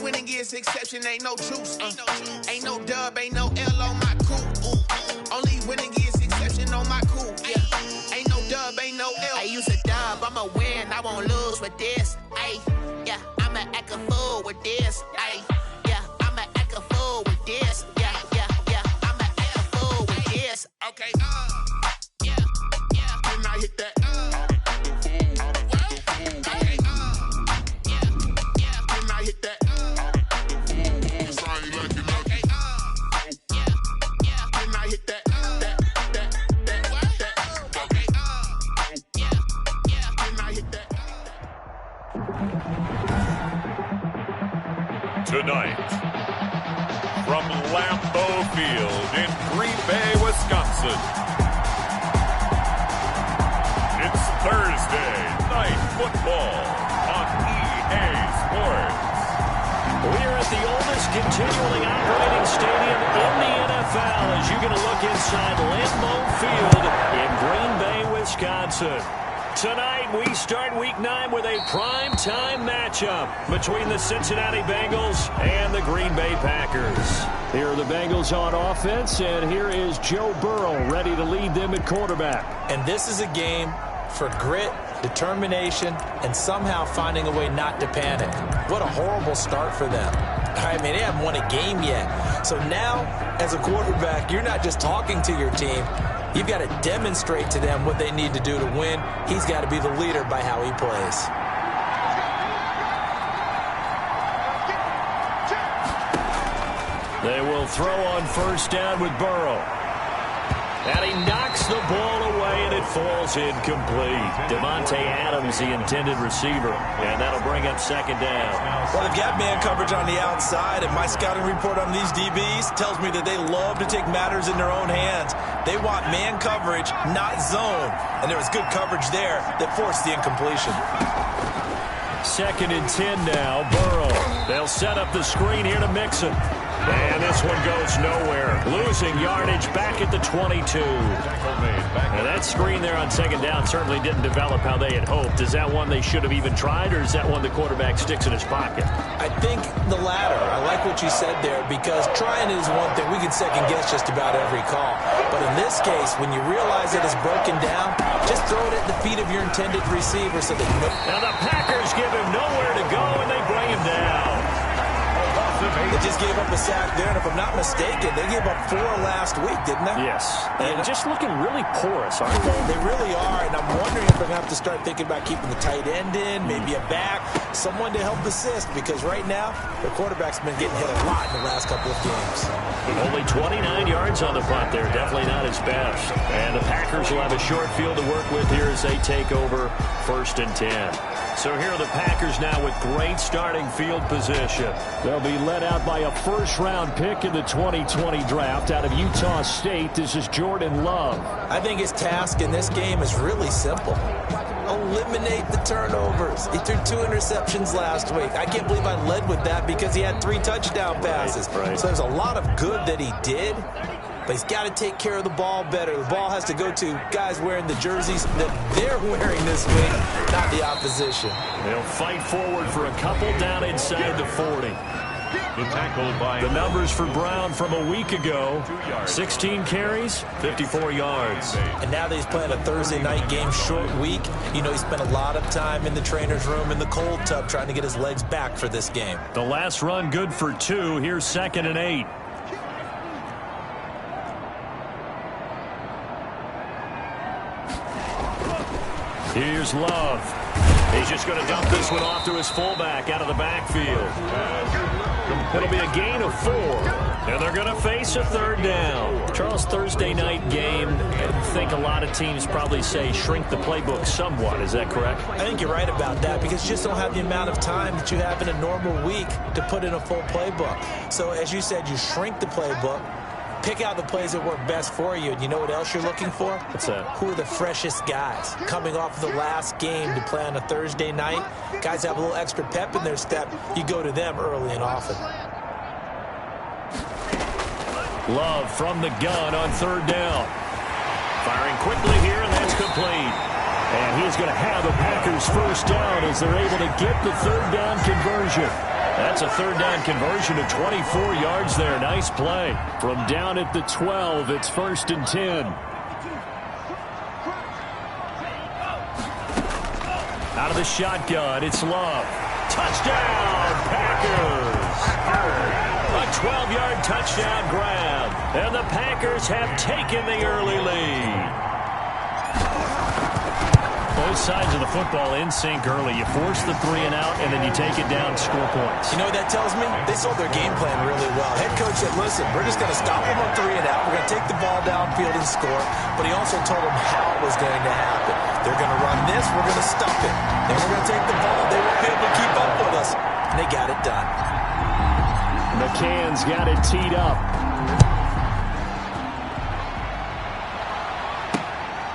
winning is exception, ain't no truce. Ain't no dub, ain't no L on my coupe. Only winning is exception on my coupe. Yeah, ain't no dub, ain't no L. I use a dub, I'ma win, I won't lose with this. Ay, yeah, I'ma act a fool with this. Ay, yeah, I'ma act a fool with this. Yeah, I'ma act a fool with this. Okay, yeah, then I hit that. Tonight, from Lambeau Field in Green Bay, Wisconsin, it's Thursday Night Football on EA Sports. We are at the oldest continually operating stadium in the NFL as you get a look inside Lambeau Field in Green Bay, Wisconsin. Tonight, we start Week 9 with a prime-time matchup between the Cincinnati Bengals and the Green Bay Packers. Here are the Bengals on offense, and here is Joe Burrow ready to lead them at quarterback. And this is a game for grit, determination, and somehow finding a way not to panic. What a horrible start for them. I mean, they haven't won a game yet. So now, as a quarterback, you're not just talking to your team. You've got to demonstrate to them what they need to do to win. He's got to be the leader by how he plays. They will throw on first down with Burrow. And he knocks the ball away, and it falls incomplete. Davante Adams, the intended receiver, and that'll bring up second down. Well, they've got man coverage on the outside, and my scouting report on these DBs tells me that they love to take matters in their own hands. They want man coverage, not zone. And there was good coverage there that forced the incompletion. 2nd and 10 now, Burrow. They'll set up the screen here to Mixon. And this one goes nowhere. Losing yardage back at the 22. Now that screen there on second down certainly didn't develop how they had hoped. Is that one they should have even tried, or is that one the quarterback sticks in his pocket? I think the latter. I like what you said there, because trying is one thing. We can second guess just about every call. But in this case, when you realize it is broken down, just throw it at the feet of your intended receiver so that you know. Now the Packers give him nowhere to go, and they bring him down. They just gave up a sack there, and if I'm not mistaken, they gave up 4 last week, didn't they? Yes. And just looking really porous, aren't they? They really are, and I'm wondering if they're going to have to start thinking about keeping the tight end in, maybe a back, someone to help assist, because right now, the quarterback's been getting hit a lot in the last couple of games. Only 29 yards on the punt there. Definitely not his best. And the Packers will have a short field to work with here as they take over 1st and 10. So here are the Packers now with great starting field position. They'll be led out by a first-round pick in the 2020 draft out of Utah State. This is Jordan Love. I think his task in this game is really simple. Eliminate the turnovers. He threw 2 interceptions last week. I can't believe I led with that because he had 3 touchdown passes. Right. So there's a lot of good that he did. But he's got to take care of the ball better. The ball has to go to guys wearing the jerseys that they're wearing this week, not the opposition. They'll fight forward for a couple down inside the 40. The numbers for Brown from a week ago, 16 carries, 54 yards. And now that he's playing a Thursday night game, short week, you know he spent a lot of time in the trainer's room in the cold tub trying to get his legs back for this game. The last run good for 2. Here's 2nd and 8. Here's Love. He's just going to dump this one off to his fullback out of the backfield. It'll be a gain of 4. And they're going to face a 3rd down. Charles, Thursday night game, I think a lot of teams probably say shrink the playbook somewhat. Is that correct? I think you're right about that because you just don't have the amount of time that you have in a normal week to put in a full playbook. So as you said, you shrink the playbook. Pick out the plays that work best for you. And you know what else you're looking for? What's that? Who are the freshest guys? Coming off the last game to play on a Thursday night, guys have a little extra pep in their step. You go to them early and often. Love from the gun on 3rd down. Firing quickly here, and that's complete. And he's going to have the Packers first down as they're able to get the 3rd down conversion. That's a third down conversion of 24 yards there. Nice play. From down at the 12, it's 1st and 10. Out of the shotgun, it's Love. Touchdown, Packers! A 12-yard touchdown grab. And the Packers have taken the early lead. Both sides of the football in sync early. You force the 3 and out, and then you take it down, score points. You know what that tells me? They sold their game plan really well. Head coach said, listen, we're just going to stop them on 3 and out. We're going to take the ball downfield and score. But he also told them how it was going to happen. They're going to run this. We're going to stop it. Then we're going to take the ball. They won't be able to keep up with us. And they got it done. McCann's got it teed up.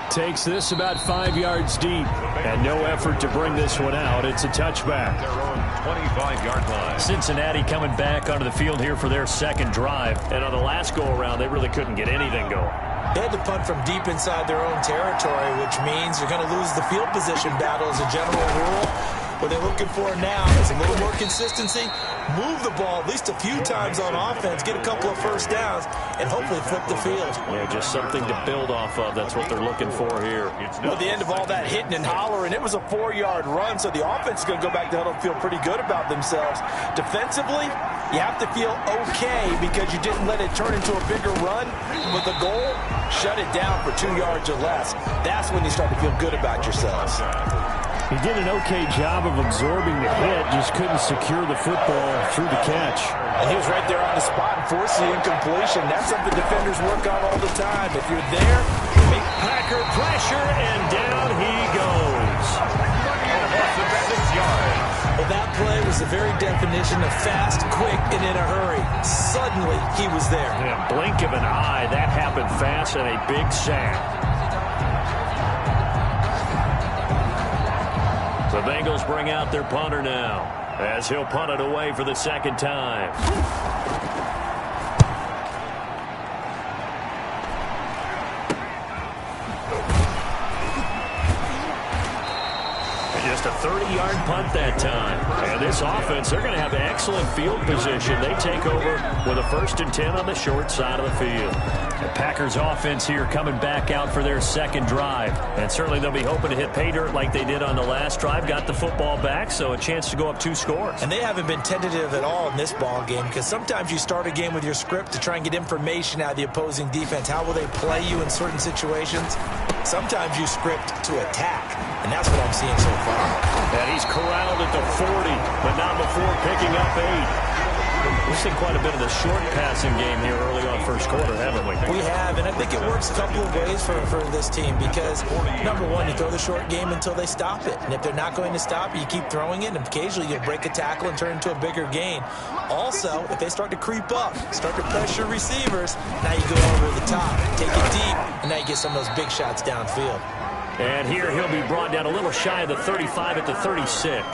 Takes this about 5 yards deep. And no effort to bring this one out. It's a touchback. Their own 25-yard line. Cincinnati coming back onto the field here for their second drive. And on the last go-around, they really couldn't get anything going. They had to punt from deep inside their own territory, which means you're going to lose the field position battle as a general rule. What they're looking for now is a little more consistency, move the ball at least a few times on offense, get a couple of first downs, and hopefully flip the field. Yeah, just something to build off of. That's what they're looking for here. Well, at the end of all that hitting and hollering, it was a 4-yard run, so the offense is going to go back to huddle and feel pretty good about themselves. Defensively, you have to feel okay because you didn't let it turn into a bigger run with a goal. Shut it down for 2 yards or less. That's when you start to feel good about yourselves. He did an okay job of absorbing the hit, just couldn't secure the football through the catch. And he was right there on the spot and forced the incompletion. That's something defenders work on all the time. If you're there, make Packer pressure, and down he goes. Well, that play was the very definition of fast, quick, and in a hurry. Suddenly, he was there. Yeah, blink of an eye, that happened fast, and a big sack. The Bengals bring out their punter now, as he'll punt it away for the second time. Just a 30-yard punt that time. And this offense, they're going to have excellent field position. They take over with a 1st and 10 on the short side of the field. The Packers offense here coming back out for their second drive. And certainly they'll be hoping to hit pay dirt like they did on the last drive. Got the football back, so a chance to go up 2 scores. And they haven't been tentative at all in this ball game because sometimes you start a game with your script to try and get information out of the opposing defense. How will they play you in certain situations? Sometimes you script to attack, and that's what I'm seeing so far. And he's corralled at the 40, but not before picking up 8. We've seen quite a bit of the short passing game here early on first quarter, haven't we? We have, and I think it works a couple of ways for this team because, number one, you throw the short game until they stop it. And if they're not going to stop it, you keep throwing it, and occasionally you'll break a tackle and turn into a bigger gain. Also, if they start to creep up, start to pressure receivers, now you go over the top, take it deep, and now you get some of those big shots downfield. And here he'll be brought down a little shy of the 35 at the 36.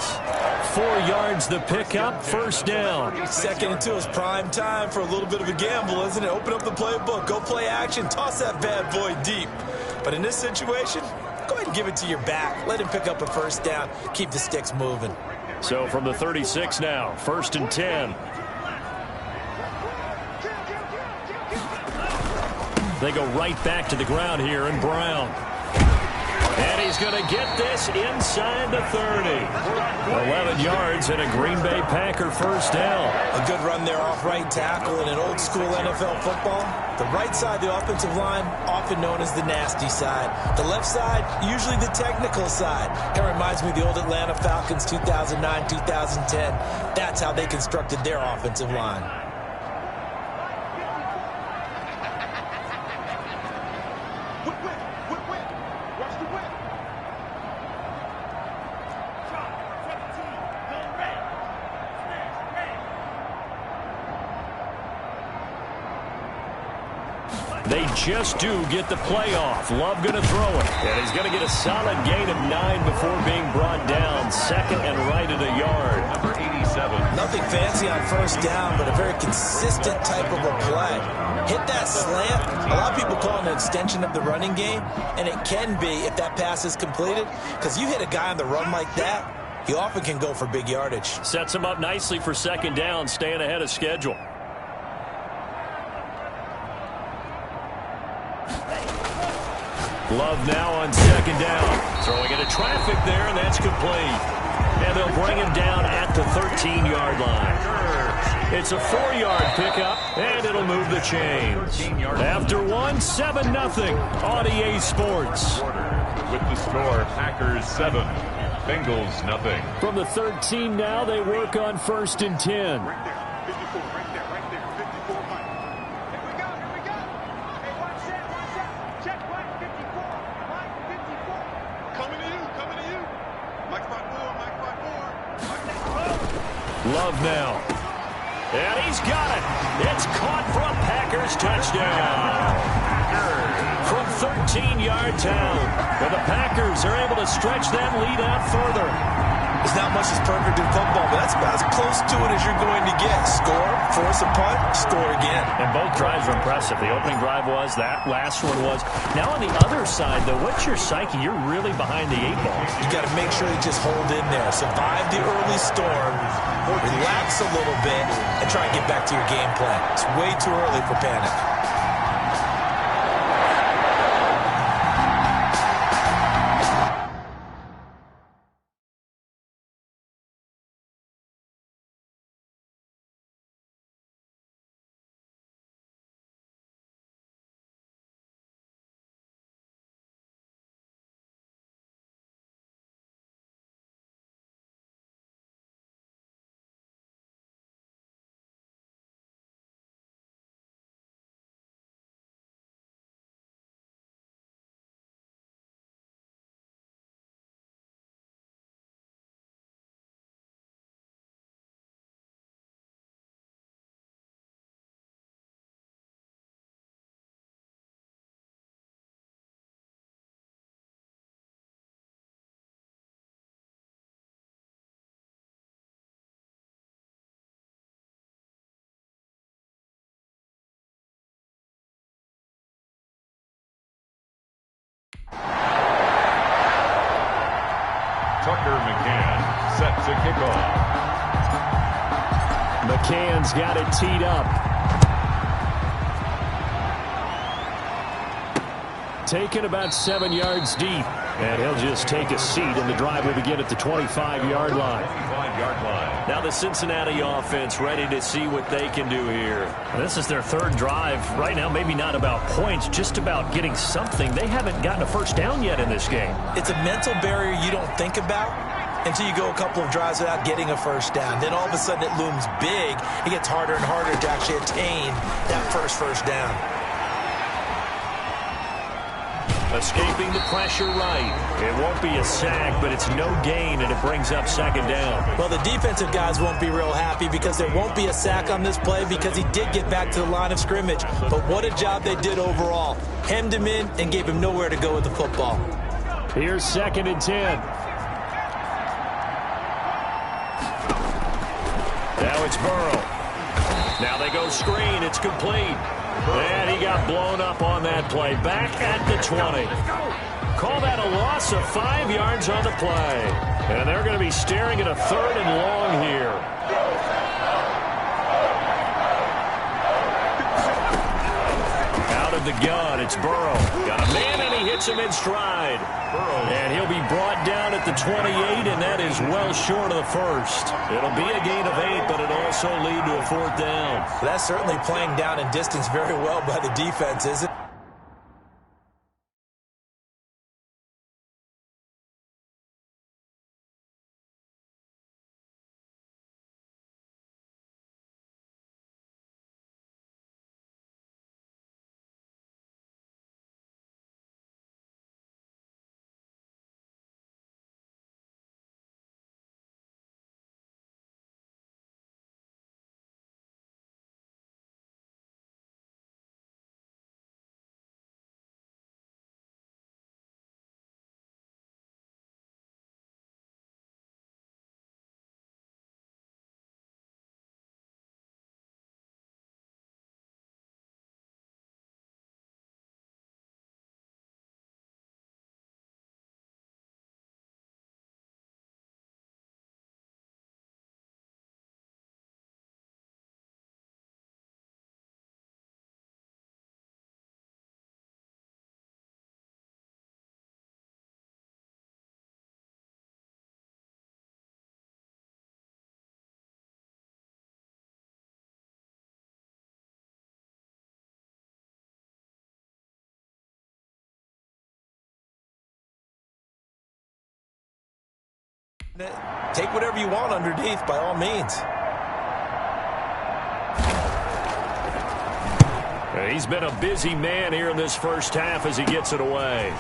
4 yards the pickup, 1st down. 2nd and 2 is prime time for a little bit of a gamble, isn't it? Open up the playbook, go play action, toss that bad boy deep. But in this situation, go ahead and give it to your back. Let him pick up a 1st down, keep the sticks moving. So from the 36 now, 1st and 10. They go right back to the ground here in Brown. And he's going to get this inside the 30. 11 yards and a Green Bay Packer 1st down. A good run there off right tackle in an old-school NFL football. The right side of the offensive line, often known as the nasty side. The left side, usually the technical side. That reminds me of the old Atlanta Falcons 2009, 2010. That's how they constructed their offensive line. They just do get the playoff. Love going to throw it. And he's going to get a solid gain of 9 before being brought down. 2nd and right at a yard. Number 87. Nothing fancy on 1st down, but a very consistent type of a play. Hit that slant. A lot of people call it an extension of the running game, and it can be if that pass is completed. Because you hit a guy on the run like that, he often can go for big yardage. Sets him up nicely for second down, staying ahead of schedule. Love now on second down. Throwing into traffic there, and that's complete. And they'll bring him down at the 13-yard line. It's a 4-yard pickup, and it'll move the chains. After one, 7-0 on EA Sports. With the score, Packers 7, Bengals nothing. From the 13 now, they work on 1st and 10. Right there, 54, right there, 54, Mike. Here we go. Hey, watch that. Check Mike, 54. Mike, 54. Coming to you. Mike 5-4, Mike 5-4. Love now. And he's got it. It's caught for a Packers touchdown. From 13-yard town. And the Packers are able to stretch that lead out further. There's not much that's perfect in football, but that's about as close to it as you're going to get. Score, force a punt, score again. And both drives were impressive. The opening drive was, that last one was. Now on the other side, though, what's your psyche? You're really behind the 8 ball. You got to make sure you just hold in there. Survive the early storm, relax a little bit, and try and get back to your game plan. It's way too early for panic. Tucker McCann set to kick off. McCann's got it teed up. Taken about 7 yards deep. And he'll just take a seat, and the drive will begin at the 25-yard line. 25-yard line. Now the Cincinnati offense ready to see what they can do here. This is their 3rd drive. Right now, maybe not about points, just about getting something. They haven't gotten a first down yet in this game. It's a mental barrier you don't think about until you go a couple of drives without getting a first down. Then all of a sudden it looms big. It gets harder and harder to actually attain that first down. Escaping the pressure right. It won't be a sack, but it's no gain, and it brings up 2nd down. Well, the defensive guys won't be real happy because there won't be a sack on this play because he did get back to the line of scrimmage. But what a job they did overall. Hemmed him in and gave him nowhere to go with the football. Here's 2nd and 10. Now it's Burrow. Now they go screen. It's complete. And he got blown up on that play. Back at the 20. Call that a loss of 5 yards on the play. And they're going to be staring at a 3rd and long here. Out of the gun, it's Burrow. Got a man, and he hits him in stride. And he'll be brought down at the 28, and that is well short of the 1st. It'll be a gain of 8, but it'll also lead to a 4th down. That's certainly playing down in distance very well by the defense, isn't it? Take whatever you want underneath, by all means. He's been a busy man here in this first half as he gets it away.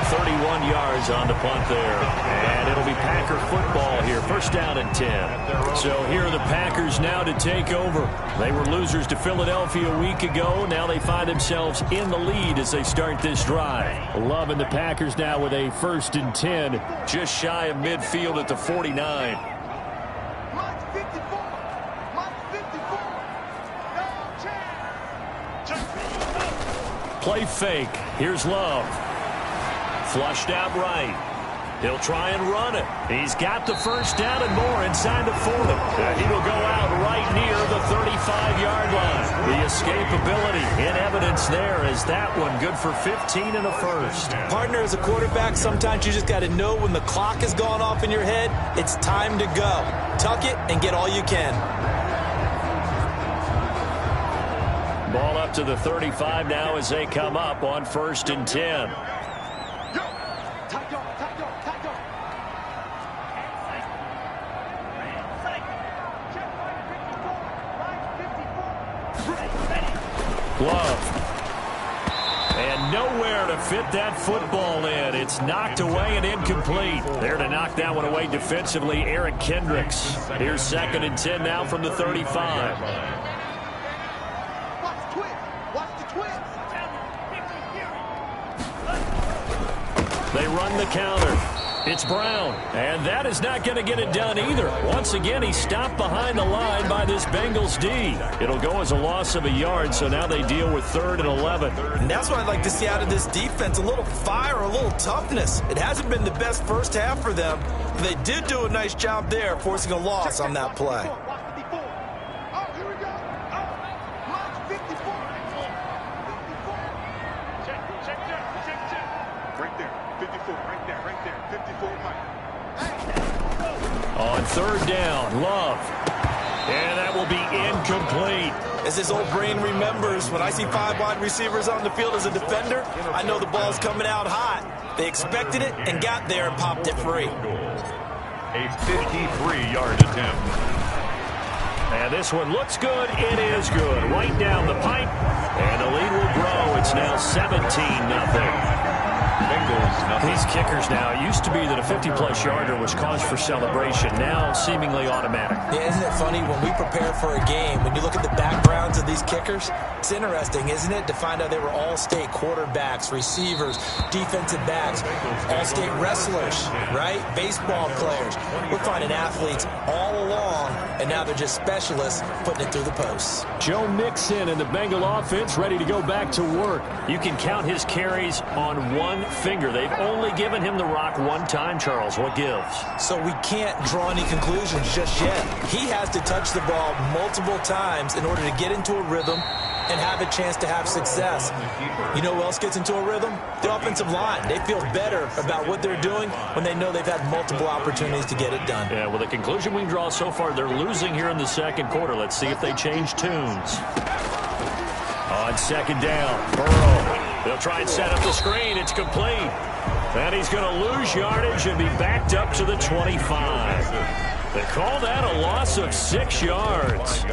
31 yards on the punt there. And it'll be Packer football here. First down and 10. So here are the Packers now to take over. They were losers to Philadelphia a week ago. Now they find themselves in the lead as they start this drive. Love and the Packers now with a 1st and 10. Just shy of midfield at the 49. Play fake. Here's Love. Flushed out right. He'll try and run it. He's got the first down and more inside the 40. And he will go out right near the 35-yard line. The escapability in evidence there as that one good for 15 and a first. Partner, as a quarterback, sometimes you just got to know when the clock has gone off in your head, it's time to go. Tuck it and get all you can. Ball up to the 35 now as they come up on 1st and 10. Love. And nowhere to fit that football in. It's knocked away and incomplete. There to knock that one away defensively, Eric Kendricks. Here's 2nd and 10 now from the 35. They run the counter. It's Brown, and that is not going to get it done either. Once again, he's stopped behind the line by this Bengals D. It'll go as a loss of a yard, so now they deal with 3rd and 11. And that's what I'd like to see out of this defense, a little fire, a little toughness. It hasn't been the best first half for them, but they did do a nice job there, forcing a loss on that play. On 3rd down, Love. And that will be incomplete. As his old brain remembers, when I see 5 wide receivers on the field as a defender, I know the ball's coming out hot. They expected it and got there and popped it free. A 53-yard attempt. And this one looks good. It is good. Right down the pipe. And the lead will grow. It's now 17-0. These kickers now, it used to be that a 50-plus yarder was cause for celebration. Now seemingly automatic. Yeah, isn't it funny when we prepare for a game, when you look at the backgrounds of these kickers, it's interesting, isn't it, to find out they were all-state quarterbacks, receivers, defensive backs, all-state wrestlers, right? Baseball players. We're finding athletes all along, and now they're just specialists putting it through the posts. Joe Mixon and the Bengal offense ready to go back to work. You can count his carries on one finger. They've only given him the rock one time, Charles. What gives? So we can't draw any conclusions just yet. He has to touch the ball multiple times in order to get into a rhythm and have a chance to have success. You know who else gets into a rhythm? The offensive line. They feel better about what they're doing when they know they've had multiple opportunities to get it done. Yeah, well, the conclusion we can draw so far, they're losing here in the 2nd quarter. Let's see if they change tunes. On 2nd down, Burrow. They'll try and set up the screen. It's complete. And he's going to lose yardage and be backed up to the 25. They call that a loss of 6 yards.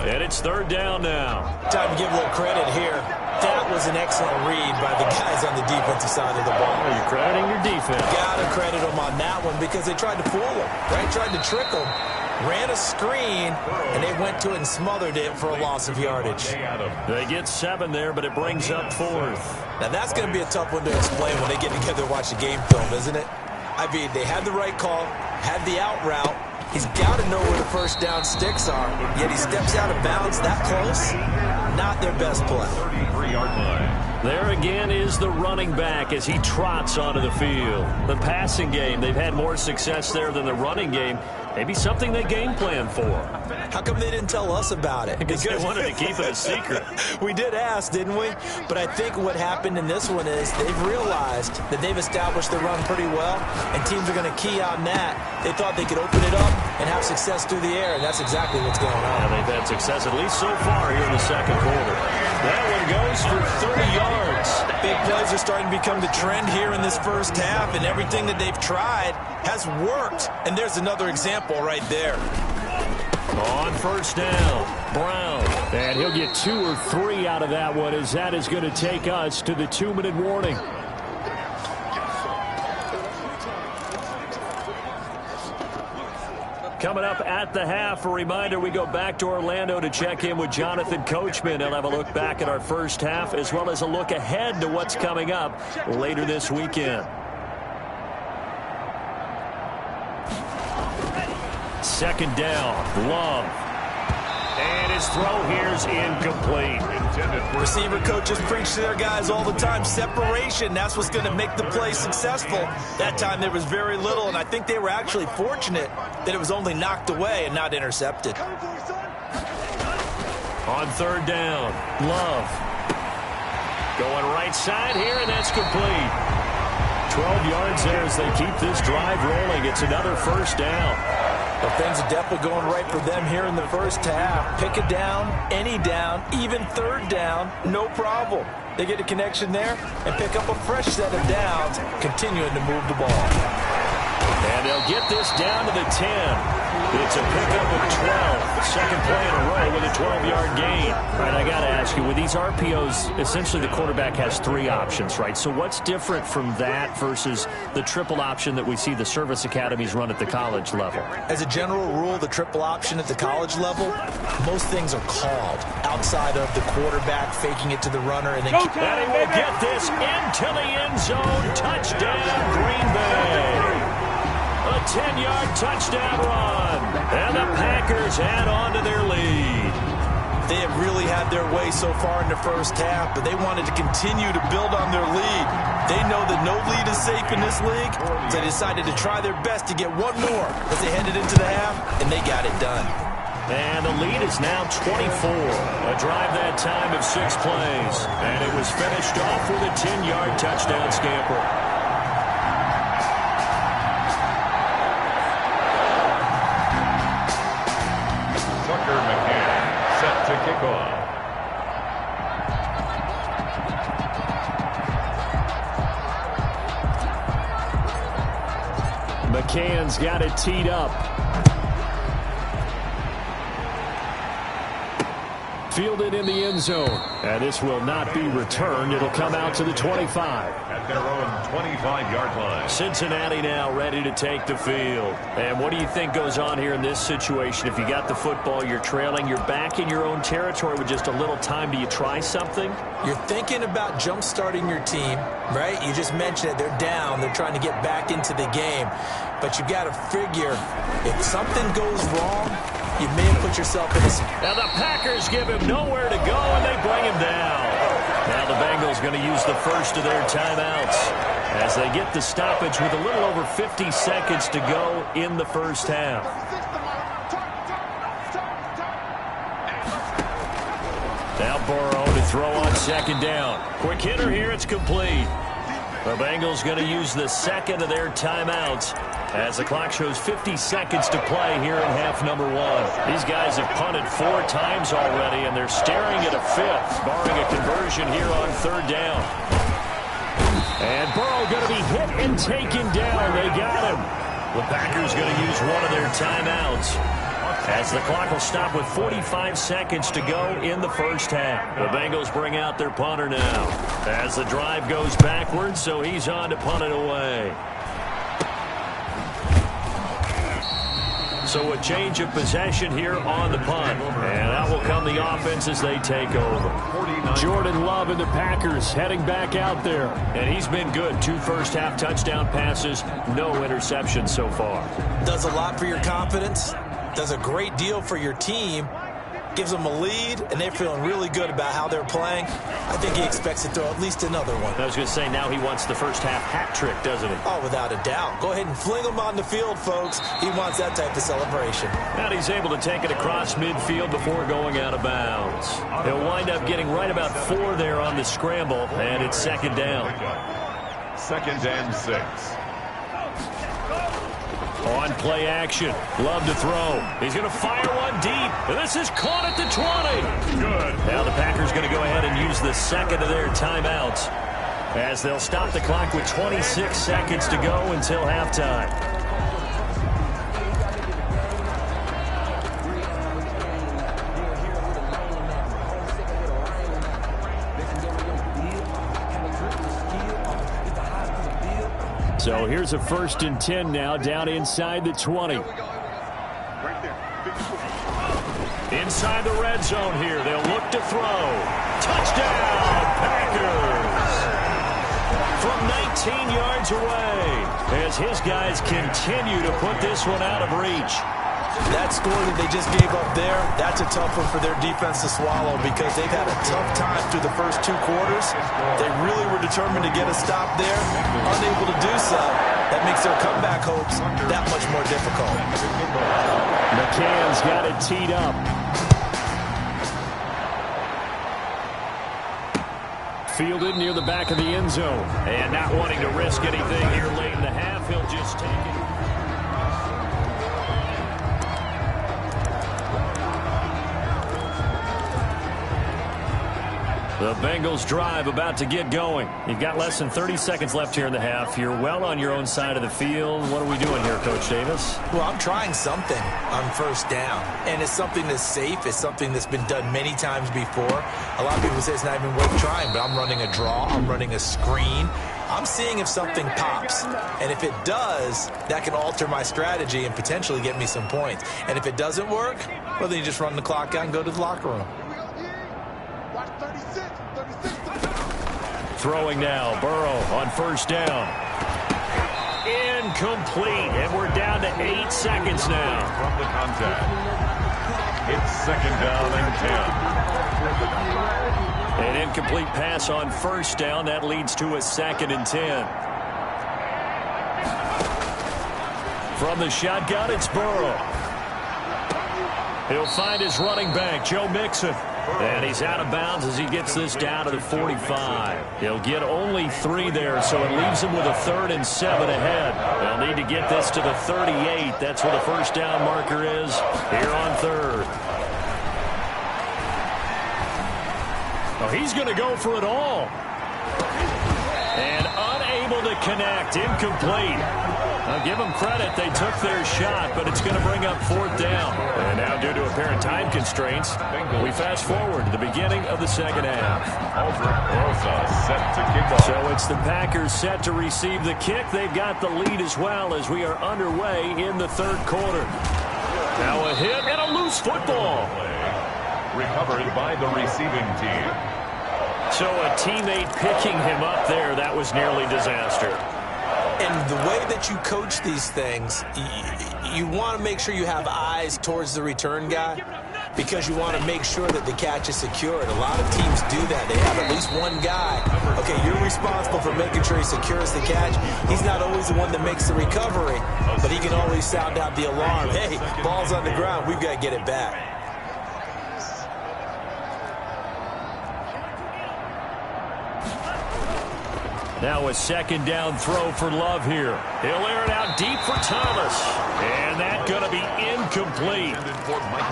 And it's 3rd down now. Time to give a little credit here. That was an excellent read by the guys on the defensive side of the ball. Are you crediting your defense? Gotta credit them on that one because they tried to fool them, right? Tried to trick them. Ran a screen, and they went to it and smothered it for a loss of yardage. They get 7 there, but it brings up 4th. Now, that's going to be a tough one to explain when they get together and watch the game film, isn't it? I mean, they had the right call, had the out route. He's got to know where the first down sticks are, yet he steps out of bounds that close. Not their best play. 33-yard line. There again is the running back as he trots onto the field. The passing game, they've had more success there than the running game. Maybe something they game plan for. How come they didn't tell us about it? Because they wanted to keep it a secret. We did ask, didn't we? But I think what happened in this one is they've realized that they've established the run pretty well, and teams are going to key on that. They thought they could open it up and have success through the air, and that's exactly what's going on. Yeah, they've had success at least so far here in the 2nd quarter. That one goes for 30 yards. Big plays are starting to become the trend here in this first half, and everything that they've tried has worked. And there's another example right there. On first down, Brown. And he'll get 2 or 3 out of that one, as that is going to take us to the 2-minute warning. Coming up at the half, a reminder, we go back to Orlando to check in with Jonathan Coachman. He'll have a look back at our first half, as well as a look ahead to what's coming up later this weekend. Second down, Love. And his throw here's incomplete. Receiver coaches preach to their guys all the time. Separation, that's what's going to make the play successful. That time there was very little, and I think they were actually fortunate that it was only knocked away and not intercepted. On third down, Love. Going right side here, and that's complete. 12 yards there as they keep this drive rolling. It's another first down. Well, things are definitely going right for them here in the first half. Pick a down, any down, even third down, no problem. They get a connection there and pick up a fresh set of downs, continuing to move the ball. And they'll get this down to the 10. It's a pickup of 12. Second play in a row with a 12-yard gain. All right, I got to ask you, with these RPOs, essentially the quarterback has 3 options, right? So what's different from that versus the triple option that we see the service academies run at the college level? As a general rule, the triple option at the college level, most things are called outside of the quarterback faking it to the runner. And then and he will get this into the end zone. Touchdown, Green Bay. A 10-yard touchdown run. And the Packers add on to their lead. They have really had their way so far in the first half, but they wanted to continue to build on their lead. They know that no lead is safe in this league, so they decided to try their best to get one more as they headed into the half, and they got it done. And the lead is now 24. A drive that time of 6 plays. And it was finished off with a 10-yard touchdown scamper. Tucker McCann set to kick off. McCann's got it teed up. Fielded in the end zone. And this will not be returned. It'll come out to the 25. At their own 25-yard line. Cincinnati now ready to take the field. And what do you think goes on here in this situation? If you got the football, you're trailing, you're back in your own territory with just a little time. Do you try something? You're thinking about jump-starting your team, right? You just mentioned it. They're down. They're trying to get back into the game. But you got to figure, if something goes wrong, you may have put yourself in a... Now the Packers give him nowhere to go, and they bring him down. Now the Bengals going to use the first of their timeouts as they get the stoppage with a little over 50 seconds to go in the first half. Now Burrow to throw on second down. Quick hitter here, it's complete. The Bengals going to use the second of their timeouts as the clock shows 50 seconds to play here in half number 1. These guys have punted 4 times already, and they're staring at a 5th, barring a conversion here on third down. And Burrow going to be hit and taken down. They got him. The Packers going to use one of their timeouts as the clock will stop with 45 seconds to go in the first half. The Bengals bring out their punter now as the drive goes backwards, so he's on to punt it away. So a change of possession here on the punt. And out will come the offense as they take over. Jordan Love and the Packers heading back out there. And he's been good. 2 first-half touchdown passes, no interceptions so far. Does a lot for your confidence. Does a great deal for your team. Gives them a lead, and they're feeling really good about how they're playing. I think he expects to throw at least another one. I was going to say, now he wants the first-half hat trick, doesn't he? Oh, without a doubt. Go ahead and fling him on the field, folks. He wants that type of celebration. And he's able to take it across midfield before going out of bounds. He'll wind up getting right about 4 there on the scramble, and it's second down. 2nd and 6. On play action. Love to throw. He's going to fire one deep. And this is caught at the 20. Good. Now the Packers going to go ahead and use the second of their timeouts as they'll stop the clock with 26 seconds to go until halftime. So here's a 1st and 10 now, down inside the 20. Right there. Inside the red zone here. They'll look to throw. Touchdown, Packers! From 19 yards away, as his guys continue to put this one out of reach. That score that they just gave up there, that's a tough one for their defense to swallow because they've had a tough time through the first 2 quarters. They really were determined to get a stop there, unable to do so. That makes their comeback hopes that much more difficult. McCann's got it teed up. Fielded near the back of the end zone. And not wanting to risk anything here late in the half, he'll just take it. The Bengals drive about to get going. You've got less than 30 seconds left here in the half. You're well on your own side of the field. What are we doing here, Coach Davis? Well, I'm trying something on 1st down, and it's something that's safe. It's something that's been done many times before. A lot of people say it's not even worth trying, but I'm running a draw. I'm running a screen. I'm seeing if something pops, and if it does, that can alter my strategy and potentially get me some points. And if it doesn't work, well, then you just run the clock out and go to the locker room. Watch 36. Throwing now, Burrow on 1st down. Incomplete, and we're down to 8 seconds now. From the contact. It's 2nd down and 10. An incomplete pass on 1st down. That leads to a 2nd and 10. From the shotgun, it's Burrow. He'll find his running back, Joe Mixon. And he's out of bounds as he gets this down to the 45. He'll get only 3 there, so it leaves him with a 3rd and 7 ahead. They'll need to get this to the 38. That's where the 1st down marker is here on 3rd. Oh, he's going to go for it all. And unable to connect. Incomplete. I'll give them credit. They took their shot, but it's going to bring up 4th down. And now, due to apparent time constraints, we fast forward to the beginning of the 2nd half. Aldrick Rosa set to kick off. So it's the Packers set to receive the kick. They've got the lead as well as we are underway in the 3rd quarter. Now a hit and a loose football. Recovered by the receiving team. So a teammate picking him up there, that was nearly disaster. And the way that you coach these things, you want to make sure you have eyes towards the return guy because you want to make sure that the catch is secured. A lot of teams do that. They have at least one guy. Okay, you're responsible for making sure he secures the catch. He's not always the one that makes the recovery, but he can always sound out the alarm. Hey, ball's on the ground. We've got to get it back. Now a 2nd down throw for Love here. He'll air it out deep for Thomas. And that's going to be incomplete.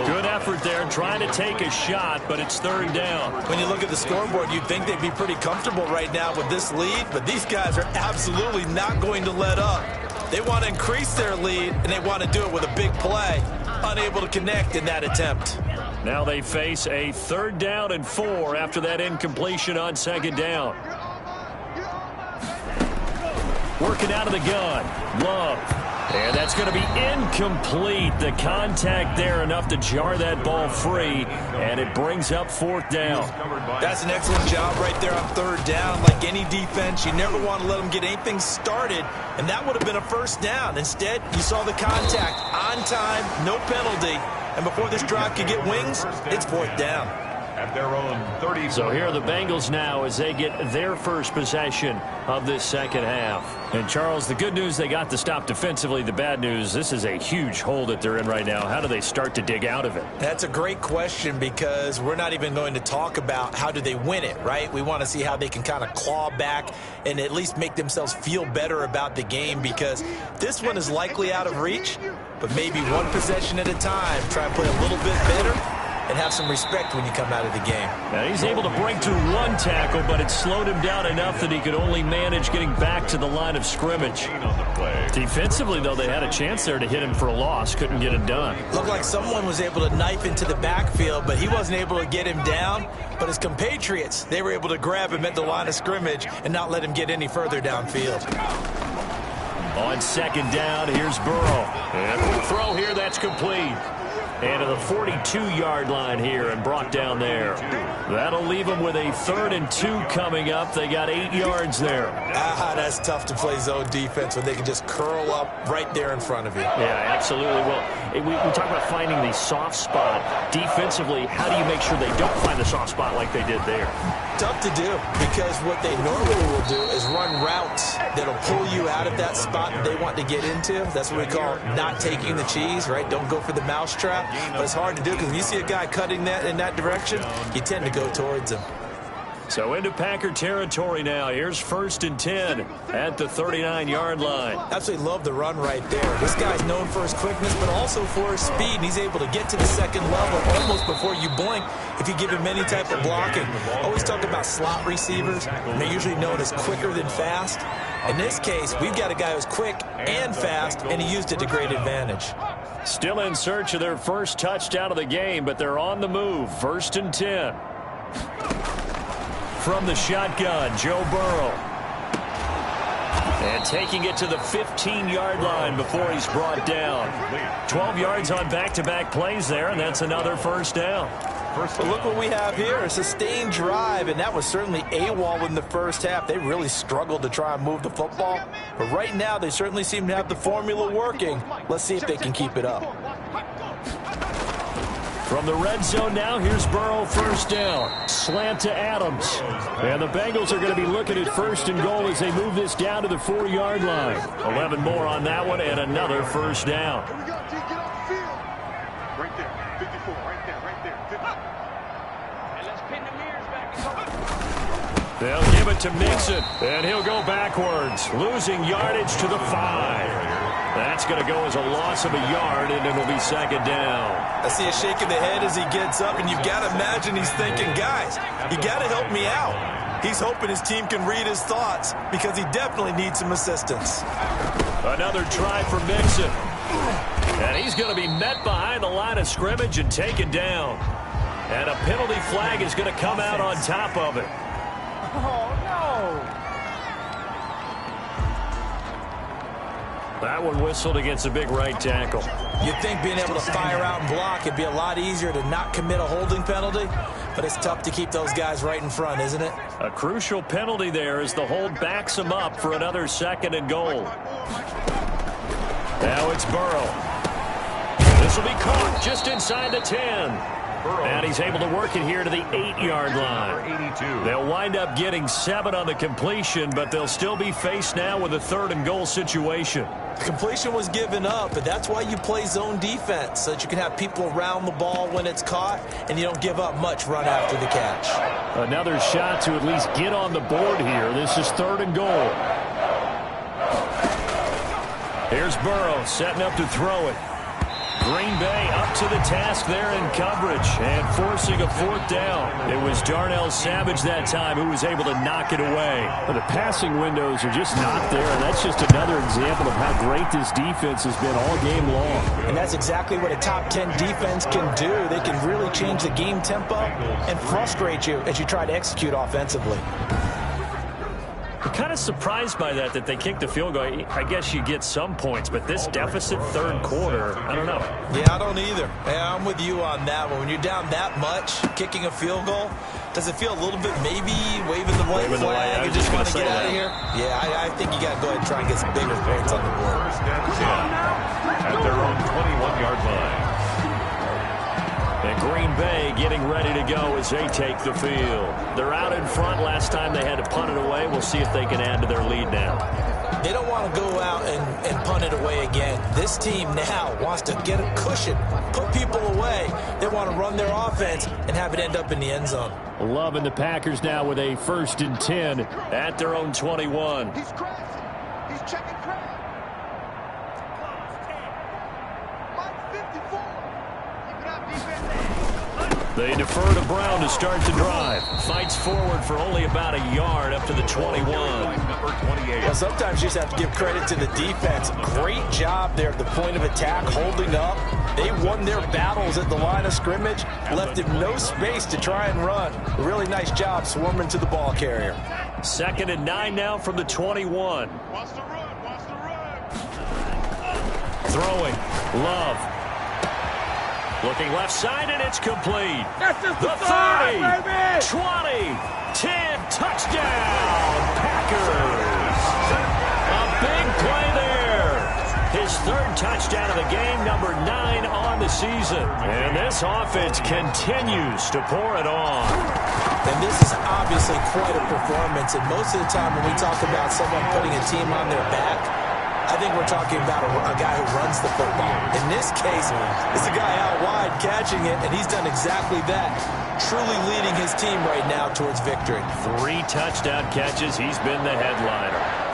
Good effort there trying to take a shot, but it's 3rd down. When you look at the scoreboard, you'd think they'd be pretty comfortable right now with this lead, but these guys are absolutely not going to let up. They want to increase their lead, and they want to do it with a big play. Unable to connect in that attempt. Now they face a 3rd down and 4 after that incompletion on 2nd down. Working out of the gun. Love. And that's going to be incomplete. The contact there enough to jar that ball free. And it brings up 4th down. That's an excellent job right there on 3rd down. Like any defense, you never want to let them get anything started. And that would have been a 1st down. Instead, you saw the contact on time, no penalty. And before this drive could get wings, it's 4th down. at their own 30. So here are the Bengals now as they get their first possession of this second half. And, Charles, the good news, they got the stop defensively. The bad news, this is a huge hole that they're in right now. How do they start to dig out of it? That's a great question because we're not even going to talk about how do they win it, right? We want to see how they can kind of claw back and at least make themselves feel better about the game, because this one is likely out of reach, but maybe one possession at a time. Try and play a little bit better and have some respect when you come out of the game. Now he's able to break through one tackle, but it slowed him down enough that he could only manage getting back to the line of scrimmage. Defensively, though, they had a chance there to hit him for a loss. Couldn't get it done. Looked like someone was able to knife into the backfield, but he wasn't able to get him down. But his compatriots, they were able to grab him at the line of scrimmage and not let him get any further downfield. On second down, here's Burrow. And for the throw here, that's complete. And to the 42-yard line here and brought down there. That'll leave them with a 3rd and 2 coming up. They got 8 yards there. That's tough to play zone defense when they can just curl up right there in front of you. Yeah, absolutely. Well, we talk about finding the soft spot. Defensively, how do you make sure they don't find the soft spot like they did there? Tough to do, because what they normally will do is run routes that'll pull you out of that spot that they want to get into. That's what we call not taking the cheese, right? Don't go for the mousetrap. But it's hard to do because when you see a guy cutting that in that direction, you tend to go towards him. So into Packer territory now. Here's 1st and 10 at the 39-yard line. Absolutely love the run right there. This guy's known for his quickness, but also for his speed. And he's able to get to the second level almost before you blink if you give him any type of blocking. Always talk about slot receivers. They're usually known as quicker than fast. In this case, we've got a guy who's quick and fast, and he used it to great advantage. Still in search of their first touchdown of the game, but they're on the move. 1st and 10. From the shotgun, Joe Burrow. And taking it to the 15-yard line before he's brought down. 12 yards on back-to-back plays there, and that's another 1st down. But look what we have here, a sustained drive, and that was certainly AWOL in the first half. They really struggled to try and move the football. But right now, they certainly seem to have the formula working. Let's see if they can keep it up. From the red zone now, here's Burrow, 1st down. Slant to Adams. And the Bengals are going to be looking at 1st and goal as they move this down to the 4-yard line. 11 more on that one, and another 1st down. Here we go, T. Get off the field. Right there. 54. Right there. Right there. 50. And let's pin the mirrors back. They'll give it to Mixon, and he'll go backwards, losing yardage to the 5. That's going to go as a loss of a yard, and it'll be 2nd down. I see a shake of the head as he gets up, and you've got to imagine he's thinking, guys, you got to help me out. He's hoping his team can read his thoughts because he definitely needs some assistance. Another try for Mixon. And he's going to be met behind the line of scrimmage and taken down. And a penalty flag is going to come out on top of it. Oh, no. That one whistled against a big right tackle. You'd think being able to fire out and block, it'd be a lot easier to not commit a holding penalty, but it's tough to keep those guys right in front, isn't it? A crucial penalty there as the hold backs him up for another 2nd and goal. Now it's Burrow. This will be caught just inside the 10. And he's able to work it here to the 8-yard line. They'll wind up getting 7 on the completion, but they'll still be faced now with a 3rd and goal situation. The completion was given up, but that's why you play zone defense, so that you can have people around the ball when it's caught, and you don't give up much run after the catch. Another shot to at least get on the board here. This is 3rd and goal. Here's Burrow setting up to throw it. Green Bay up to the task there in coverage and forcing a 4th down. It was Darnell Savage that time who was able to knock it away. But the passing windows are just not there, and that's just another example of how great this defense has been all game long. And that's exactly what a top 10 defense can do. They can really change the game tempo and frustrate you as you try to execute offensively. I'm kind of surprised by that they kicked the field goal. I guess you get some points, but this deficit 3rd quarter, I don't know. Yeah, I don't either. Yeah, I'm with you on that one. When you're down that much, kicking a field goal, does it feel a little bit maybe waving the white flag and just want to get out of here? Yeah, I think you got to go ahead and try and get some bigger points on the board. 1st and 10 at their own 21-yard line. And Green Green Bay getting ready to go as they take the field. They're out in front. Last time they had to punt it away. We'll see if they can add to their lead now. They don't want to go out and punt it away again. This team now wants to get a cushion, put people away. They want to run their offense and have it end up in the end zone. Love and the Packers now with a 1st and 10 at their own 21. He's crashing. He's checking crash. Mike 54. Keep it up, defense. They defer to Brown to start the drive. Fights forward for only about a yard up to the 21. Number 28. Well, sometimes you just have to give credit to the defense. Great job there at the point of attack, holding up. They won their battles at the line of scrimmage, left him no space to try and run. A really nice job swarming to the ball carrier. 2nd and 9 now from the 21. Wants to run. Wants to run. Throwing. Love. Looking left side, and it's complete. The 30, 20, 10, touchdown, Packers. A big play there. His 3rd touchdown of the game, number 9 on the season. And this offense continues to pour it on. And this is obviously quite a performance. And most of the time when we talk about someone putting a team on their back, I think we're talking about a guy who runs the football. In this case, it's a guy out wide catching it, and he's done exactly that. Truly leading his team right now towards victory. 3 touchdown catches. He's been the headliner.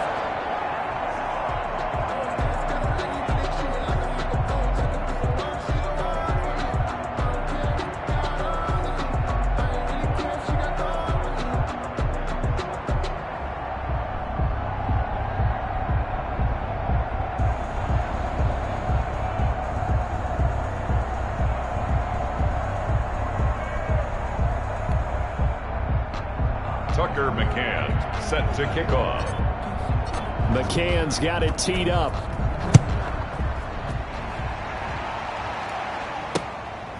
Tucker McCann set to kick off. McCann's got it teed up.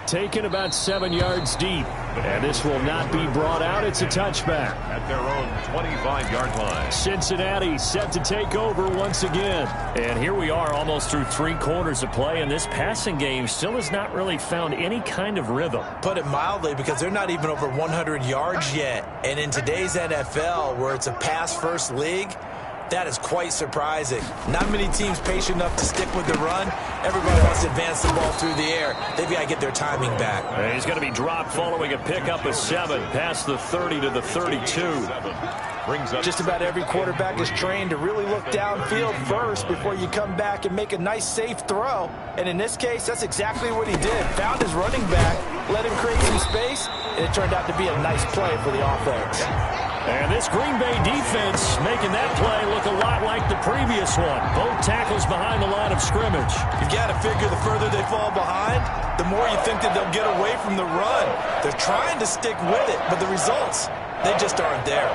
Taken about 7 yards deep. And this will not be brought out. It's a touchback. At their own 25-yard line. Cincinnati set to take over once again. And here we are almost through 3 quarters of play, and this passing game still has not really found any kind of rhythm. Put it mildly, because they're not even over 100 yards yet. And in today's NFL, where it's a pass-first league, that is quite surprising. Not many teams patient enough to stick with the run. Everybody wants to advance the ball through the air. They've got to get their timing back. And he's going to be dropped following a pickup of 7 past the 30 to the 32. Brings up Just about every quarterback is trained to really look downfield first before you come back and make a nice, safe throw. And in this case, that's exactly what he did. Found his running back, let him create some space, and it turned out to be a nice play for the offense. And this Green Bay defense making that play look a lot like the previous one. Both tackles behind the line of scrimmage. You've got to figure the further they fall behind, the more you think that they'll get away from the run. They're trying to stick with it, but the results, they just aren't there.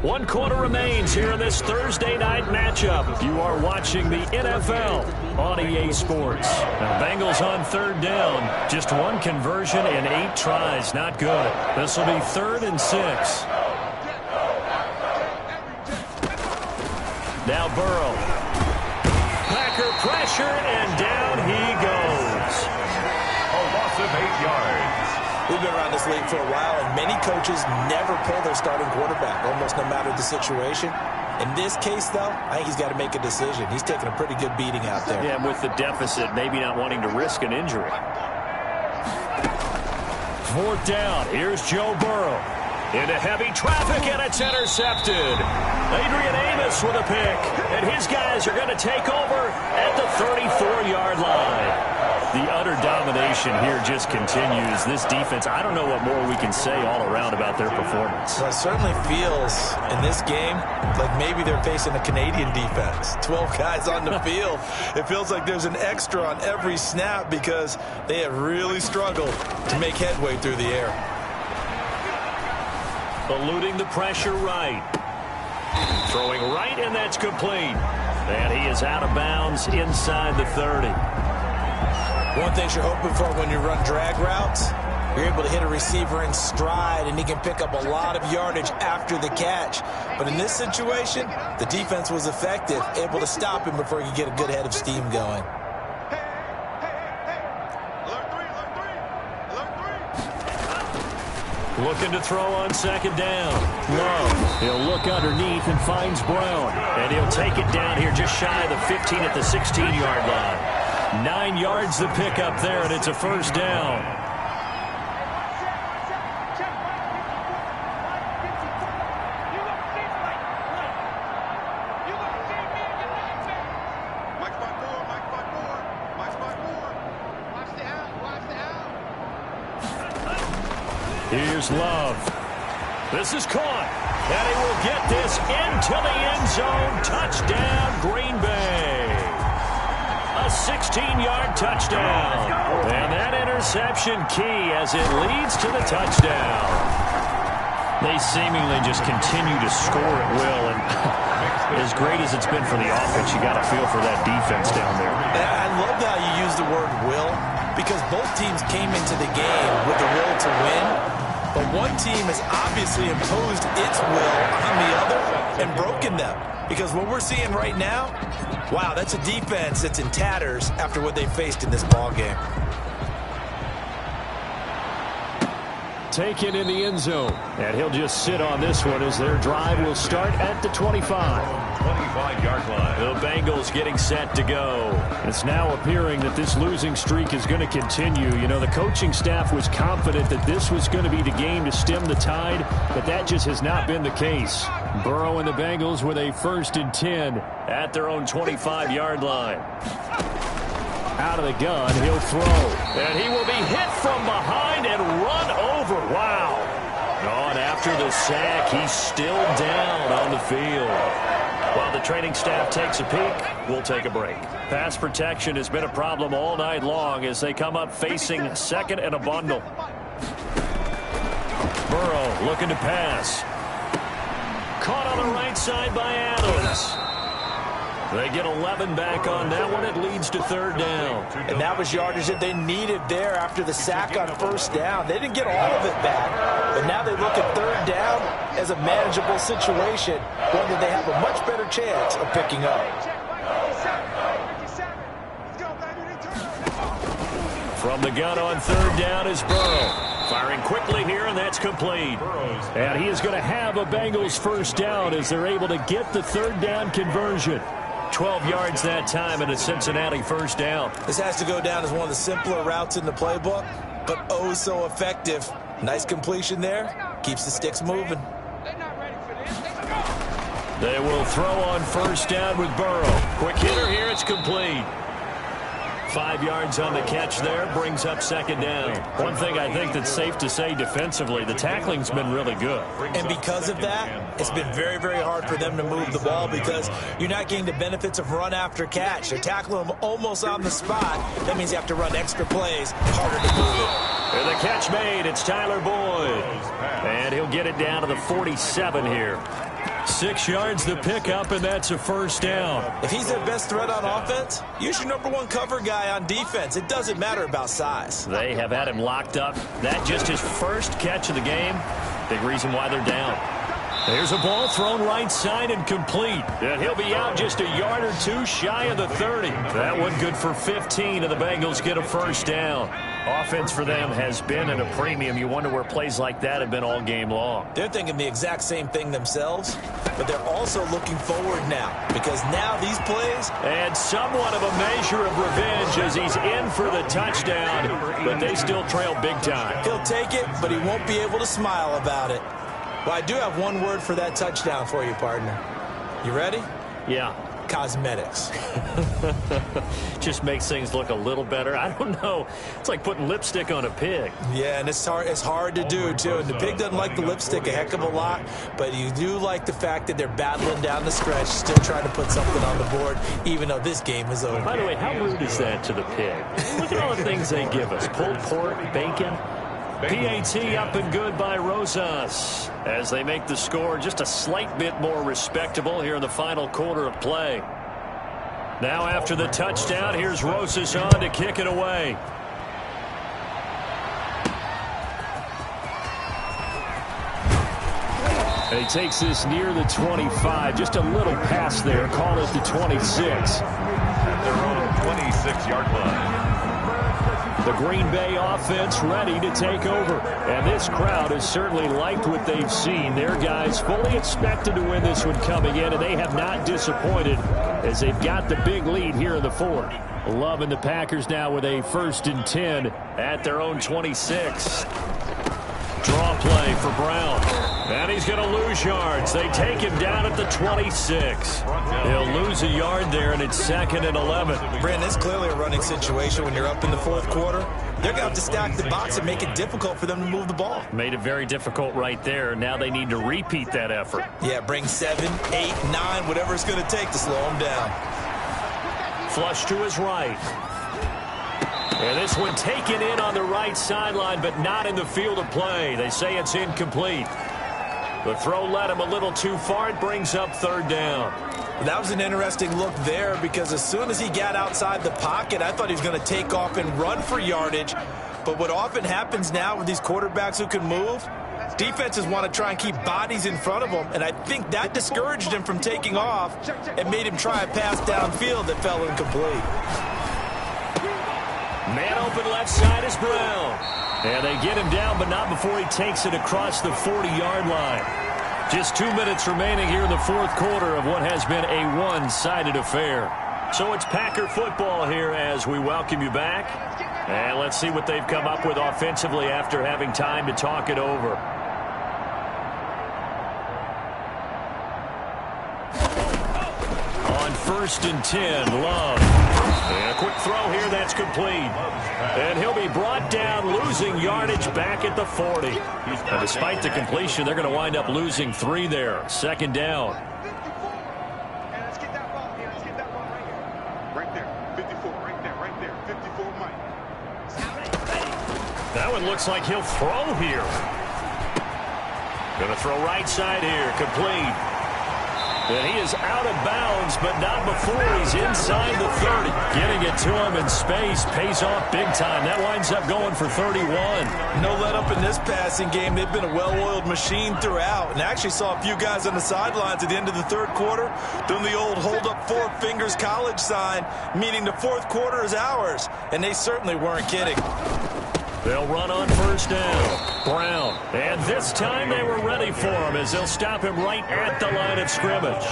1 quarter remains here in this Thursday night matchup. You are watching the NFL on EA Sports. Now, Bengals on 3rd down. Just 1 conversion and 8 tries. Not good. This will be 3rd and 6. Now Burrow. Packer pressure, and down he goes. a loss of 8 yards. We've been around this league for a while, and many coaches never pull their starting quarterback, almost no matter the situation. In this case, though, I think he's got to make a decision. He's taking a pretty good beating out there. Yeah, with the deficit, maybe not wanting to risk an injury. 4th down. Here's Joe Burrow. Into heavy traffic, and it's intercepted. Adrian Amos with a pick, and his guys are going to take over at the 34-yard line. The utter domination here just continues. This defense, I don't know what more we can say all around about their performance. Well, it certainly feels in this game like maybe they're facing a Canadian defense. 12 guys on the field. It feels like there's an extra on every snap because they have really struggled to make headway through the air. Eluding the pressure right. Throwing right, and that's complete. And he is out of bounds inside the 30. One thing you're hoping for when you run drag routes, you're able to hit a receiver in stride, and he can pick up a lot of yardage after the catch. But in this situation, the defense was effective, able to stop him before he could get a good head of steam going. Looking to throw on second down. Love. He'll look underneath and finds Brown. And he'll take it down here just shy of the 15 at the 16-yard line. 9 yards the pickup there, and it's a first down. Here's Love. This is caught. And he will get this into the end zone. Touchdown, Green Bay. A 16-yard touchdown. And that interception key as it leads to the touchdown. They seemingly just continue to score at will. And as great as it's been for the offense, you got to feel for that defense down there. I love how you use the word will, because both teams came into the game with the will to win. But one team has obviously imposed its will on the other and broken them. Because what we're seeing right now, wow, that's a defense that's in tatters after what they faced in this ballgame. Taken in the end zone. And he'll just sit on this one as their drive will start at the 25. 25-yard line. The Bengals getting set to go. It's now appearing that this losing streak is going to continue. You know, the coaching staff was confident that this was going to be the game to stem the tide, but that just has not been the case. Burrow and the Bengals with a 1st and 10 at their own 25-yard line. Out of the gun, he'll throw. And he will be hit from behind and run over. Wow. On after the sack, he's still down on the field. While the training staff takes a peek, we'll take a break. Pass protection has been a problem all night long as they come up facing second and a bundle. Burrow looking to pass. Caught on the right side by Adams. They get 11 back on that one. It leads to 3rd down. And that was yardage that they needed there after the sack on 1st down. They didn't get all of it back, but now they look at 3rd down as a manageable situation, one that they have a much better chance of picking up. From the gun on 3rd down is Burrow. Firing quickly here, and that's complete. And he is going to have a Bengals 1st down as they're able to get the 3rd down conversion. 12 yards that time and a Cincinnati 1st down. This has to go down as one of the simpler routes in the playbook, but oh so effective. Nice completion there. Keeps the sticks moving. They will throw on 1st down with Burrow. Quick hitter here, it's complete. 5 yards on the catch there, brings up 2nd down. One thing I think that's safe to say defensively, the tackling's been really good. And because of that, it's been very, very hard for them to move the ball because you're not getting the benefits of run after catch. They're tackling them almost on the spot. That means you have to run extra plays, harder to move it. And the catch made, it's Tyler Boyd. And he'll get it down to the 47 here. 6 yards the pickup, and that's a 1st down. If he's their best threat on offense, use your #1 cover guy on defense. It doesn't matter about size. They have had him locked up. That just his 1st catch of the game. Big reason why they're down. There's a ball thrown right side and complete. And he'll be out just a yard or two shy of the 30. That one good for 15, and the Bengals get a 1st down. Offense for them has been at a premium. You wonder where plays like that have been all game long. They're thinking the exact same thing themselves, but they're also looking forward now because now these plays. And somewhat of a measure of revenge as he's in for the touchdown, but they still trail big time. He'll take it, but he won't be able to smile about it. Well, I do have one word for that touchdown for you, partner. You ready? Yeah. Cosmetics. Just makes things look a little better. I don't know. It's like putting lipstick on a pig. Yeah, and it's hard to do, too. And the pig doesn't like the lipstick a heck of a lot, but you do like the fact that they're battling down the stretch, still trying to put something on the board, even though this game is over. By the way, how rude is that to the pig? Look at all the things they give us. Pulled pork, bacon. PAT up and good by Rosas as they make the score just a slight bit more respectable here in the final quarter of play. Now after the touchdown, here's Rosas on to kick it away. And he takes this near the 25, just a little pass there, call it the 26. At their own 26-yard line. The Green Bay offense ready to take over. And this crowd has certainly liked what they've seen. Their guys fully expected to win this one coming in, and they have not disappointed as they've got the big lead here in the fourth. Loving the Packers now with a 1st and 10 at their own 26. Draw play for Brown. And he's going to lose yards. They take him down at the 26. He'll lose a yard there, and it's 2nd and 11. Brandon, it's clearly a running situation when you're up in the fourth quarter. They're going to have to stack the box and make it difficult for them to move the ball. Made it very difficult right there. Now they need to repeat that effort. Yeah, bring 7, 8, 9, whatever it's going to take to slow them down. Flush to his right. And this one taken in on the right sideline, but not in the field of play. They say it's incomplete. The throw led him a little too far. It brings up 3rd down. That was an interesting look there because as soon as he got outside the pocket, I thought he was going to take off and run for yardage. But what often happens now with these quarterbacks who can move, defenses want to try and keep bodies in front of them, and I think that discouraged him from taking off and made him try a pass downfield that fell incomplete. Man open left side is Brown. And they get him down, but not before he takes it across the 40-yard line. Just 2 minutes remaining here in the fourth quarter of what has been a one-sided affair. So it's Packer football here as we welcome you back. And let's see what they've come up with offensively after having time to talk it over. On 1st and 10, Love. And a quick throw here that's complete. And he'll be brought down, losing yardage back at the 40. And despite the completion, they're going to wind up losing 3 there. 2nd down. And let's get that ball here. Let's get that ball right here. Right there. 54. Right there. Right there. 54, Mike. That one looks like he'll throw here. Going to throw right side here. Complete. And he is out of bounds, but not before he's inside the 30. Getting it to him in space pays off big time. That winds up going for 31. No let up in this passing game. They've been a well-oiled machine throughout. And I actually saw a few guys on the sidelines at the end of the third quarter doing the old hold up 4 fingers college sign, meaning the fourth quarter is ours. And they certainly weren't kidding. They'll run on 1st down. Brown. And this time they were ready for him as they'll stop him right at the line of scrimmage.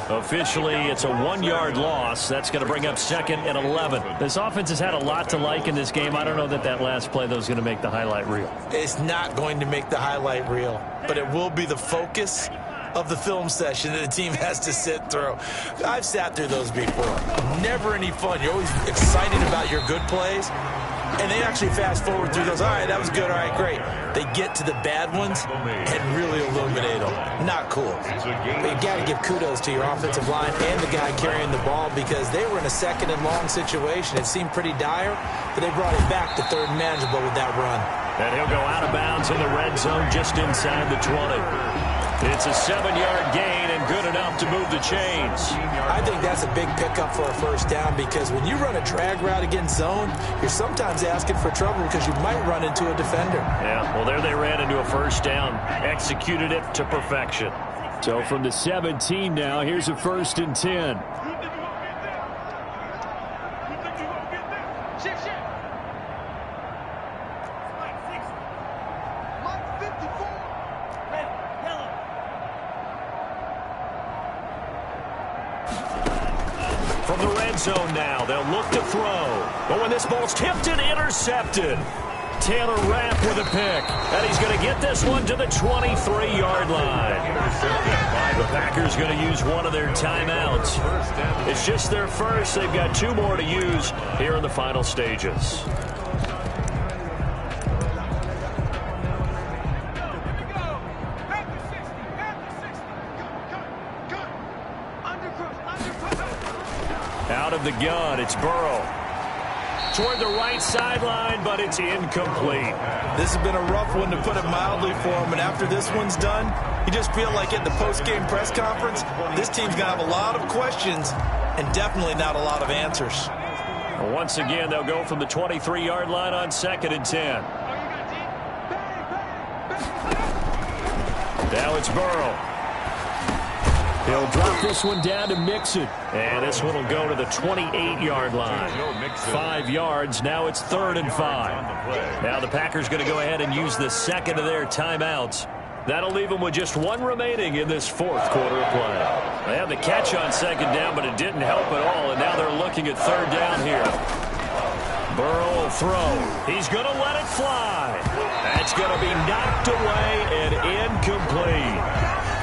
Officially, it's a 1-yard loss. That's going to bring up 2nd and 11. This offense has had a lot to like in this game. I don't know that last play, though, is going to make the highlight reel. It's not going to make the highlight reel, but it will be the focus of the film session that the team has to sit through. I've sat through those before. Never any fun. You're always excited about your good plays. And they actually fast forward through those. All right, that was good. All right, great. They get to the bad ones and really illuminate them. Not cool. But you got to give kudos to your offensive line and the guy carrying the ball because they were in a 2nd and long situation. It seemed pretty dire, but they brought it back to 3rd and manageable with that run. And he'll go out of bounds in the red zone just inside the 20. It's a 7-yard gain and good enough to move the chains. I think that's a big pickup for a 1st down because when you run a drag route against zone, you're sometimes asking for trouble because you might run into a defender. Yeah, well, there they ran into a 1st down. Executed it to perfection. So from the 17 now, here's a 1st and 10. From the red zone now, they'll look to throw. But when this ball's tipped and intercepted, Taylor Rapp with a pick. And he's going to get this one to the 23-yard line. The Packers going to use one of their timeouts. It's just their first. They've got 2 more to use here in the final stages. Out of the gun, it's Burrow. Toward the right sideline, but it's incomplete. This has been a rough one, to put it mildly, for him. And after this one's done, you just feel like at the post-game press conference, this team's going to have a lot of questions and definitely not a lot of answers. Once again, they'll go from the 23-yard line on 2nd and 10. Now it's Burrow. He'll drop this one down to Mixon. And this one will go to the 28-yard line. 5 yards. Now it's 3rd and 5. Now the Packers going to go ahead and use the second of their timeouts. That'll leave them with just one remaining in this 4th quarter of play. They had the catch on 2nd down, but it didn't help at all. And now they're looking at 3rd down here. Burrow will throw. He's going to let it fly. That's going to be knocked away and incomplete.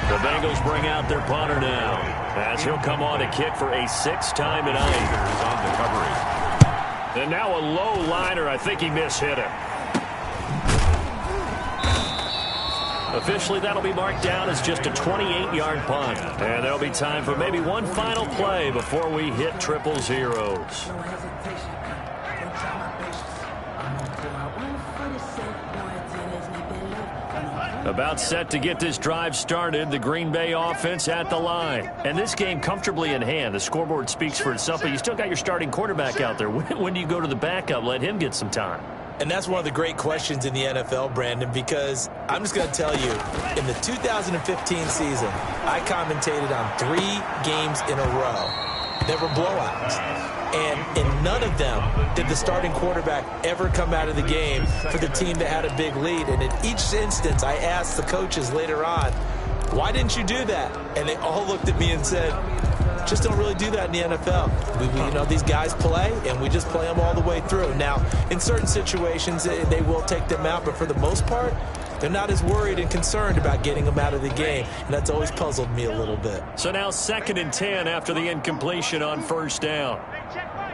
The Bengals bring out their punter now, as he'll come on to kick for a 6th time tonight. On the coverage. And now a low liner. I think he mishit it. Officially, that'll be marked down as just a 28-yard punt. And there'll be time for maybe one final play before we hit triple zeros. About set to get this drive started, the Green Bay offense at the line. And this game comfortably in hand. The scoreboard speaks for itself, but you still got your starting quarterback out there. When do you go to the backup? Let him get some time. And that's one of the great questions in the NFL, Brandon, because I'm just going to tell you, in the 2015 season, I commentated on 3 games in a row that were blowouts. And in none of them did the starting quarterback ever come out of the game for the team that had a big lead. And in each instance, I asked the coaches later on, why didn't you do that? And they all looked at me and said, just don't really do that in the NFL. These guys play, and we just play them all the way through. Now, in certain situations, they will take them out, but for the most part, they're not as worried and concerned about getting them out of the game, and that's always puzzled me a little bit. So now 2nd and 10 after the incompletion on 1st down. Check one.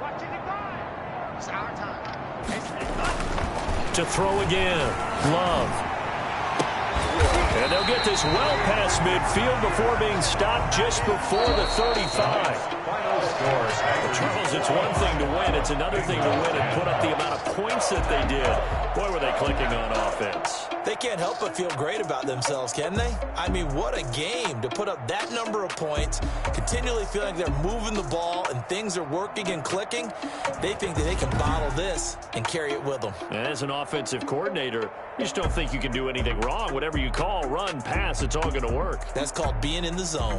Watch it go. It's our time. To throw again. Love. And they'll get this well past midfield before being stopped just before the 35. Charles, it's one thing to win. It's another thing to win and put up the amount of points that they did. Boy, were they clicking on offense. They can't help but feel great about themselves, can they? I mean, what a game to put up that number of points, continually feeling like they're moving the ball and things are working and clicking. They think that they can bottle this and carry it with them. And as an offensive coordinator, you just don't think you can do anything wrong. Whatever you call, run, pass, it's all going to work. That's called being in the zone.